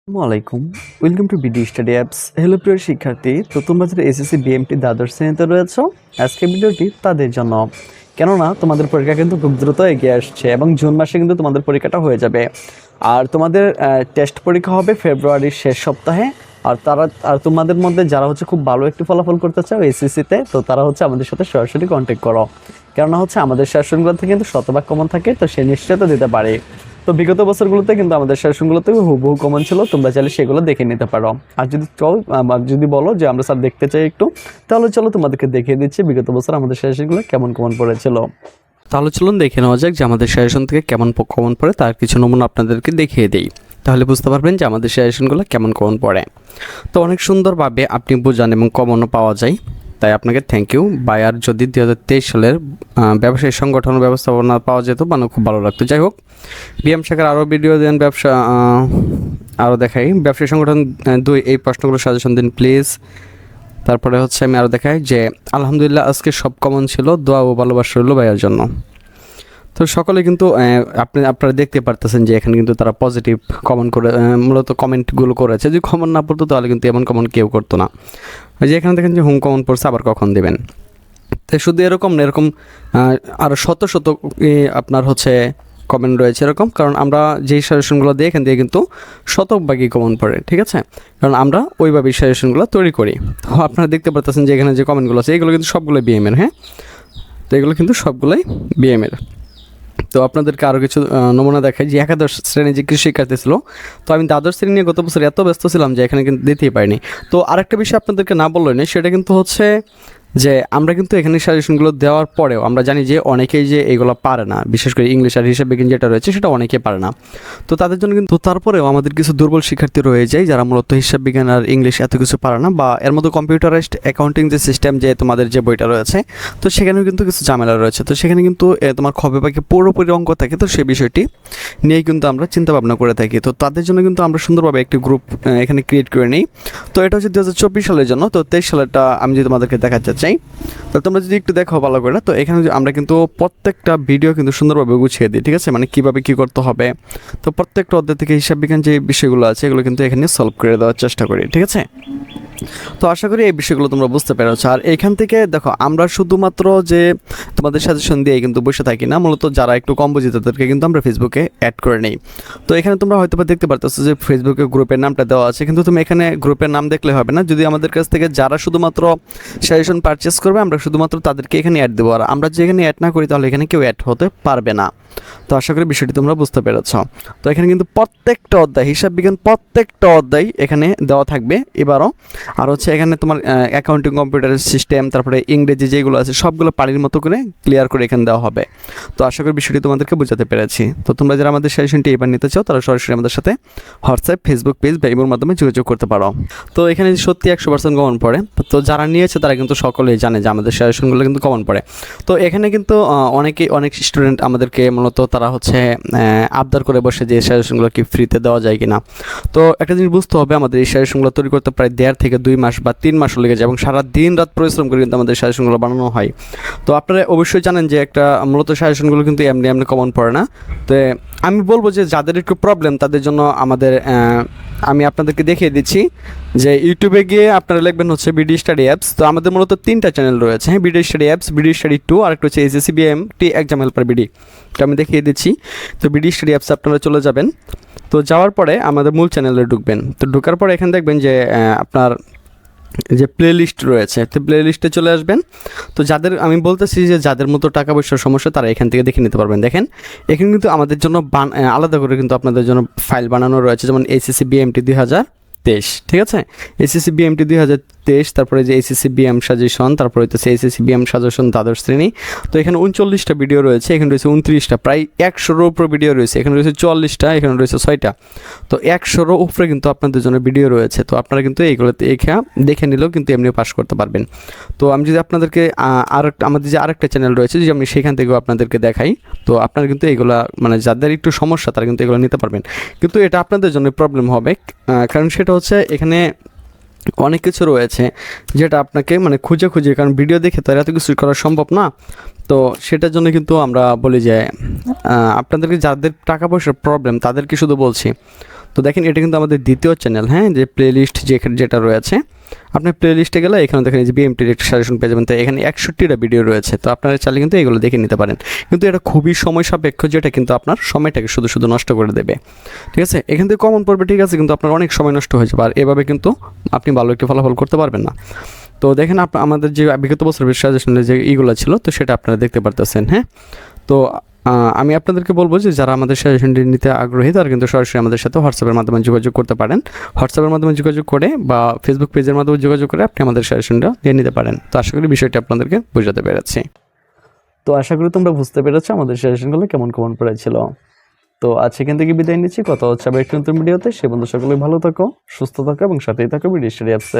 আসসালামু আলাইকুম। Welcome to BD study apps. Hello প্রিয় শিক্ষার্থী, তো তোমরা যারা এসএসসি বিএমটি দ্বাদশ শ্রেণীতে রয়েছো, আজকের ভিডিওটি তাদের জন্য। কেননা তোমাদের পরীক্ষা কিন্তু খুব দ্রুত এগিয়ে আসছে এবং জুন মাসে কিন্তু তোমাদের পরীক্ষাটা হয়ে যাবে। আর তোমাদের টেস্ট পরীক্ষা হবে ফেব্রুয়ারির শেষ সপ্তাহে। আর তোমাদের মধ্যে যারা হচ্ছে খুব ভালো একটি ফলাফল করতে চাও এসএসসিতে, তো তারা হচ্ছে আমাদের সাথে সরাসরি কন্ট্যাক্ট করো। কেননা হচ্ছে আমাদের সেশনগুলো থেকে কিন্তু শতভাগ কমন থাকে, তো সে নিশ্চয়তা দিতে পারে। তো বিগত বছরগুলোতে কিন্তু আমাদের সেশনগুলোতে হুবহু কমন ছিল, তোমরা চাইলে সেগুলো দেখে নিতে পারো। আর যদি বলো যে আমরা স্যার দেখতে চাই একটু, তাহলে চলো তোমাদেরকে দেখিয়ে দিচ্ছি বিগত বছর আমাদের সেশনগুলো কেমন কমন পড়েছিল। তাহলে চলুন দেখে নেওয়া যাক যে আমাদের সেশন থেকে কেমন কমন পড়ে, তার কিছু নমুনা আপনাদেরকে দেখিয়ে দিই। তাহলে বুঝতে পারবেন যে আমাদের সেশনগুলো কেমন কমন পড়ে। তো অনেক সুন্দরভাবে আপনি বোঝান এবং কমনও পাওয়া যায়, তাই আপনাকে থ্যাংক ইউ। বায়ার যদি 2023 সালের ব্যবসায়ী সংগঠন ব্যবস্থাপনা পাওয়া যেত মানে খুব ভালো লাগতো। যাই হোক, বিএম শাখার আরও ভিডিও দেন, আরও দেখাই ব্যবসায়ী সংগঠন 2 এই প্রশ্নগুলো সাজেশন দিন প্লিজ। তারপরে হচ্ছে আমি আরও দেখাই যে আলহামদুলিল্লাহ আজকে সব কমন ছিল, দোয়া ও ভালোবাসা রইল ভাইয়ার জন্য। তো সকলে কিন্তু আপনারা দেখতে পারতেছেন যে এখানে কিন্তু তারা পজিটিভ কমেন্ট করে মূলত কমেন্টগুলো করেছে। যদি কমন না পড়তো তাহলে কিন্তু এমন কমন কেউ করতো না। ওই যে এখানে দেখেন যে হোম কমন পড়ছে, আবার কখন দেবেন। তাই শুধু এরকম না, এরকম আরও শত শত আপনার হচ্ছে কমেন্ট রয়েছে এরকম, কারণ আমরা যেই সাজেশনগুলো দিই এখান দিয়ে কিন্তু শতভাগই কমন পড়ে, ঠিক আছে, কারণ আমরা ওইভাবেই সাজেশনগুলো তৈরি করি। তো আপনারা দেখতে পারতেছেন যে এখানে যে কমেন্টগুলো আছে এগুলো কিন্তু সবগুলোই বিএমের। হ্যাঁ, তো এগুলো কিন্তু সবগুলোই বিএমের। তো আপনাদেরকে আরও কিছু নমুনা দেখাই যে একাদশ শ্রেণী যে কৃষি শিক্ষার্থী ছিল, তো আমি দ্বাদশ শ্রেণী নিয়ে গত বছর এত ব্যস্ত ছিলাম যে এখানে কিন্তু দিতেই পারিনি। তো আরেকটা বিষয় আপনাদেরকে না বললেই নেই, সেটা কিন্তু হচ্ছে যে আমরা কিন্তু এখানে সাজেশনগুলো দেওয়ার পরেও আমরা জানি যে অনেকেই যে এগুলো পারে না, বিশেষ করে ইংলিশ আর হিসাব বিজ্ঞান যেটা রয়েছে সেটা অনেকেই পারে না। তো তাদের জন্য কিন্তু তারপরেও আমাদের কিছু দুর্বল শিক্ষার্থী রয়ে যায় যারা মূলত হিসাব বিজ্ঞান আর ইংলিশ এত কিছু পারে না, বা এর মধ্যে কম্পিউটারাইজড অ্যাকাউন্টিং যে সিস্টেম যে তোমাদের যে বইটা রয়েছে, তো সেখানেও কিন্তু কিছু ঝামেলা রয়েছে। তো সেখানে কিন্তু তোমার খবে পাখি পুরোপুরি অঙ্ক থাকে, তো সেই বিষয়টি নিয়েই কিন্তু আমরা চিন্তা ভাবনা করে থাকি। তো তাদের জন্য কিন্তু আমরা সুন্দরভাবে একটি গ্রুপ এখানে ক্রিয়েট করে নিই। তো এটা হচ্ছে 2024 সালের জন্য। তো 23 সালেরটা আমি যদি তোমাদেরকে দেখাতে চাই, তো তোমরা যদি একটু দেখো ভালো করে, তো এখানে আমরা কিন্তু প্রত্যেকটা ভিডিও কিন্তু সুন্দরভাবে গুছিয়ে দিই, ঠিক আছে, মানে কীভাবে কী করতে হবে। তো প্রত্যেকটা অধ্যায় থেকে হিসাব বিজ্ঞান যে বিষয়গুলো আছে এগুলো কিন্তু এখানে সলভ করে দেওয়ার চেষ্টা করি, ঠিক আছে। তো আশা করি এই বিষয়গুলো তোমরা বুঝতে পেরেছো। আর এখান থেকে দেখো আমরা শুধুমাত্র যে তোমাদের সাজেশন দিয়ে কিন্তু বসে থাকি না, মূলত যারা একটু কম বুঝি তাদেরকে কিন্তু আমরা ফেসবুকে অ্যাড করে নিই। তো এখানে তোমরা হয়তো দেখতে পারতেছো যে ফেসবুকে গ্রুপের নামটা দেওয়া আছে, কিন্তু তুমি এখানে গ্রুপের নাম দেখলে হবে না। যদি আমাদের কাছ থেকে যারা শুধুমাত্র সাজেশন পারচেস করবে আমরা শুধুমাত্র তাদেরকে এখানে অ্যাড দেবো, আর আমরা যে এখানে অ্যাড না করি তাহলে এখানে কেউ অ্যাড হতে পারবে না। তো আশা করি বিষয়টি তোমরা বুঝতে পেরেছ। তো এখানে কিন্তু প্রত্যেকটা অধ্যায় হিসাব বিজ্ঞান প্রত্যেকটা অধ্যায় এখানে দেওয়া থাকবে এবারও। আর হচ্ছে এখানে তোমার অ্যাকাউন্টিং কম্পিউটার সিস্টেম, তারপরে ইংরেজি যেগুলো আছে সবগুলো পানির মতো করে ক্লিয়ার করে এখানে দেওয়া হবে। তো আশা করি বিষয়টি তোমাদেরকে বোঝাতে পেরেছি। তো তোমরা যারা আমাদের সাজেশনটি এবার নিতে চাও তারা সরাসরি আমাদের সাথে হোয়াটসঅ্যাপ, ফেসবুক পেজ বা ইমোর মাধ্যমে যোগাযোগ করতে পারো। তো এখানে সত্যি 100% কমন পড়ে। তো যারা নিয়েছে তারা কিন্তু সকলেই জানে যে আমাদের সাজেশনগুলো কিন্তু কমন পড়ে। তো এখানে কিন্তু অনেক স্টুডেন্ট আমাদেরকে মূলত তারা হচ্ছে আবদার করে বসে যে সাজেশনগুলো কি ফ্রিতে দেওয়া যায় কিনা। তো একটা জিনিস বুঝতে হবে, আমাদের এই সাজেশনগুলো তৈরি করতে প্রায় 1.5 থেকে 2 মাস বা 3 মাসও লেগে যায় এবং সারা দিন রাত পরিশ্রম করে কিন্তু আমাদের সাজেশনগুলো বানানো হয়। তো আপনারা অবশ্যই জানেন যে একটা মূলত সাজেশনগুলো কিন্তু এমনি এমনি কমন পড়ে না। তো আমি বলবো যে যাদের একটু প্রবলেম তাদের জন্য আমি আপনাদেরকে দেখিয়ে দিচ্ছি যে ইউটিউবে গিয়ে আপনারা লিখবেন হচ্ছে বিডি স্টাডি অ্যাপস। তো আমাদের মূলত 3টা চ্যানেল রয়েছে, হ্যাঁ, BD study apps, BD study 2 আর একটা হচ্ছে SSC BMT exam helper BD. তো আমি দেখিয়ে দিচ্ছি। তো বিডি স্টাডি অ্যাপস আপনারা চলে যাবেন। তো যাওয়ার পরে আমাদের মূল চ্যানেলে ঢুকবেন। তো ঢোকার পরে এখানে দেখবেন যে আপনার যে প্লে লিস্ট রয়েছে, তো প্লে লিস্টে চলে আসবেন। তো আমি বলতেছি যে যাদের মতো টাকা পয়সার সমস্যা তারা এখান থেকে দেখে নিতে পারবেন। দেখেন এখানে কিন্তু আমাদের জন্য আলাদা করে কিন্তু আপনাদের জন্য ফাইল বানানো রয়েছে, যেমন এসএসসি বিএমটি 2023, ঠিক আছে, এসএসসি বিএমটি 2023, তারপরে যে এসএসসি বিএম সাজেশন, তারপরে হচ্ছে এসএসসি বিএম সাজেশন দ্বাদশ শ্রেণী। তো এখানে 39টা ভিডিও রয়েছে, এখানে রয়েছে 29টা, প্রায় 100-এর উপরে ভিডিও রয়েছে, এখানে রয়েছে 44টা, এখানে রয়েছে 6টা। তো 100-এর উপরে কিন্তু আপনাদের জন্য ভিডিও রয়েছে। তো আপনারা কিন্তু এইগুলোতে দেখে নিলেও কিন্তু এমনিও পাস করতে পারবেন। তো আমি যদি আপনাদেরকে আমাদের যে আরেকটা চ্যানেল রয়েছে যদি আমি সেখান থেকেও আপনাদেরকে দেখাই, তো আপনারা কিন্তু এইগুলা মানে যাদের একটু সমস্যা তারা কিন্তু এগুলো নিতে পারবেন। কিন্তু এটা আপনাদের জন্য প্রবলেম হবে, কারণ সেটা হচ্ছে এখানে অনেক কিছু রয়েছে যেটা আপনাকে মানে খুঁজে কারণ ভিডিও দেখে তো এত কিছু করা সম্ভব না। তো সেটার জন্য কিন্তু আমরা বলি যে আপনাদেরকে যাদের টাকা পয়সার প্রবলেম তাদেরকে শুধু বলছি। তো দেখেন এটা কিন্তু আমাদের দ্বিতীয় চ্যানেল, হ্যাঁ, যে প্লেলিস্ট যেটা রয়েছে, আপনি প্লেলিস্টে গেলে এখানে দেখেন যে বিএমটির একটা সাজেশন পেয়ে যাবেন। তো এখানে 61টা ভিডিও রয়েছে, তো আপনারা চাইলে কিন্তু এগুলো দেখে নিতে পারেন। কিন্তু এটা খুবই সময় সাপেক্ষ, যেটা কিন্তু আপনার সময়টাকে শুধু নষ্ট করে দেবে। ঠিক আছে, এখান থেকে কমন পড়বে, ঠিক আছে, কিন্তু আপনার অনেক সময় নষ্ট হয়ে যাবে, আর এভাবে কিন্তু আপনি ভালো একটি ফলাফল করতে পারবেন না। তো দেখেন আমাদের যে বিগত বছরের সাজেশনের যে ইগুলো ছিল, তো সেটা আপনারা দেখতে পারতেছেন। হ্যাঁ, তো আমি আপনাদেরকে বলবো যে যারা আমাদের সাজেশনটি নিতে আগ্রহী তারা কিন্তু সরাসরি আমাদের সাথে হোয়াটসঅ্যাপের মাধ্যমে যোগাযোগ করতে পারেন। হোয়াটসঅ্যাপের মাধ্যমে যোগাযোগ করে বা ফেসবুক পেজের মাধ্যমে যোগাযোগ করে আপনি আমাদের সাজেশনটা নিয়ে নিতে পারেন। তো আশা করি বিষয়টি আপনাদেরকে বোঝাতে পেরেছি। তো আশা করি তোমরা বুঝতে পেরেছো আমাদের সাজেশনগুলো কেমন কেমন পড়েছিল। তো আজ এখান থেকে বিদায় নিচ্ছি, কথা হচ্ছে আবার একটি নতুন ভিডিওতে। সে বন্ধু সকলে ভালো থাকো, সুস্থ থাকো এবং সাথেই থাকো বিডি স্টাডি অ্যাপসে।